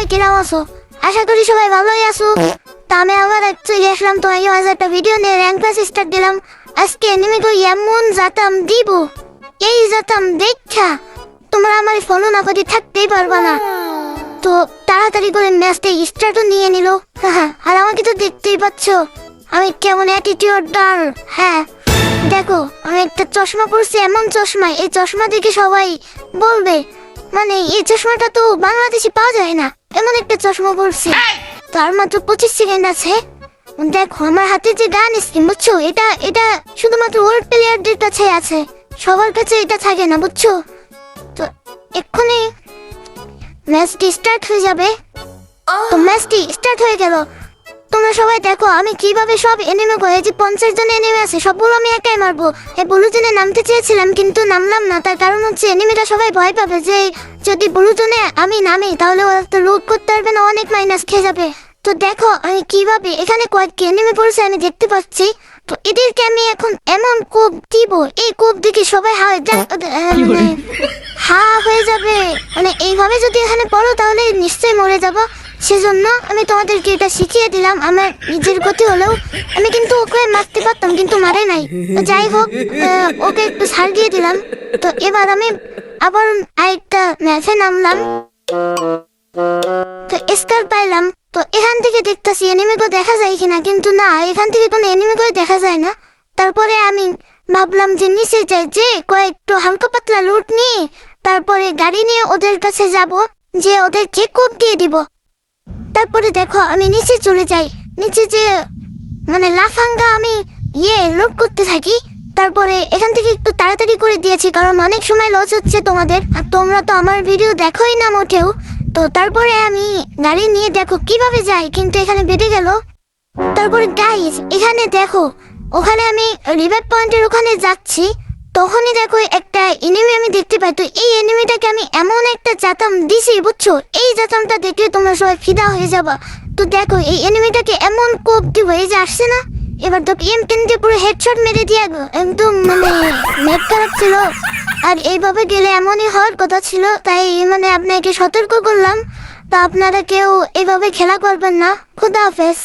সবাই কিরাম আছো? আশা করি সবাই ভালোই আছো। তা আমি আবার চলে আসলাম তোমাকে আজ একটা ভিডিও নিয়ে র্যাঙ্ক পাস স্টার্ট দিলাম। আজকে এনিমিকে এমন জাতাম দিব, এই জাতাম দেখা তোমরা আমার ফলো না করে থাকতেই পারবা না। তো তাড়াতাড়ি করে ম্যাচটা স্টার্টও নিয়ে নিল। আর আমাকে তো দেখতেই পাচ্ছ আমি কেমন অ্যাটিটিউড ডাল। হ্যাঁ দেখো আমি একটা চশমা পরছি, এমন চশমা এই চশমা দেখে সবাই বলবে মানে এই চশমাটা তো বাংলাদেশে পাওয়া যায় না, এমন একটা চশমা পরছি। তার মাত্র 25 সেকেন্ড আছে। দেখো আমার হাতে যে গান স্কিন বুঝছো, এটা এটা শুধুমাত্র ওয়ার্ল্ড প্লেয়ারদের কাছে আছে, সবার কাছে এটা থাকে না বুঝছো। তো এক্ষুনি ম্যাচটি স্টার্ট হয়ে যাবে। তো ম্যাচটি স্টার্ট হয়ে গেল। তোমরা সবাই দেখো আমি কিভাবে সব এনিমি করে, যে 50 জন এনিমি আছে সবগুলো আমি একাই মারবো। এই ব্লু জোনে নামতে চেয়েছিলাম কিন্তু নামলাম না, তার কারণ হচ্ছে এনিমিটা সবাই ভয় পাবে যে যদি ব্লু জোনে আমি নামি তাহলে ওরা তো লুট করতে পারবে না, অনেক মাইনাস খেয়ে যাবে। তো দেখো আমি কিভাবে এখানে কয়েকটি এনিমি পড়ছে আমি দেখতে পাচ্ছি। তো এদেরকে আমি এখন এমন কোপ দিব, এই কোপ দেখে সবাই হা হয়ে যাবে। মানে এইভাবে যদি এখানে পড়ো তাহলে নিশ্চয়ই মরে যাবো। সেজন্য আমি তোমাদেরকে এটা শিখিয়ে দিলাম। আমার নিজের গতি হলেও আমি কিন্তু ওকে মারতে পারতাম কিন্তু মারে নাই। তো যাই হোক ওকে একটু ছাড় দিয়ে দিলাম। তো এবার আমি আবার আরেকটা ম্যাচে নামলাম। তো স্কার পাইলাম। তো এখান থেকে দেখতেছি এনিমিকে দেখা যায় কিনা, কিন্তু না এখান থেকে কোনো এনিমিকে দেখা যায় না। তারপরে আমি ভাবলাম যে নিচে যাই, যে কয়েকটু হালকা পাতলা লুট নিয়ে তারপরে গাড়ি নিয়ে ওদের কাছে যাব, যে ওদেরকে কোপ দিয়ে দিব। তারপরে দেখো আমি নিচে চলে যাই, নিচে যে মানে লাফাঙ্গা আমি লুট করতে থাকি। তারপরে এখান থেকে একটু তাড়াতাড়ি করে দিয়েছি কারণ অনেক সময় লস হচ্ছে তোমাদের, আর তোমরা তো আমার ভিডিও দেখোই না মোটেও। তো তারপরে আমি গাড়ি নিয়ে দেখো কিভাবে যাই, কিন্তু এখানে বেঁধে গেল। তারপরে গাইস এখানে দেখো ওখানে আমি রিভাইভ পয়েন্টের ওখানে যাচ্ছি, তখনই দেখো একটা এনিমি আমি দেখতে পাই। তো এই এনিমিটাকে আমি এমন একটা জাতাম দিছি বুঝছো, এই জাতামটা দেখলে তোমরা সবাই ফিদা হয়ে যাবা। তো দেখো এই এনিমিটাকে এমন কোপ দিব, এই যে আসছে না, এবার তো M10 দিয়ে পুরো হেডশট মেরে দিয়ে একদম মানে নেট খারাপ ছিল। আর এইভাবে গেলে এমনই হওয়ার কথা ছিল, তাই মানে আপনাকে সতর্ক করলাম। তো আপনারা কেউ এইভাবে খেলা করবেন না। খুদা হাফেজ।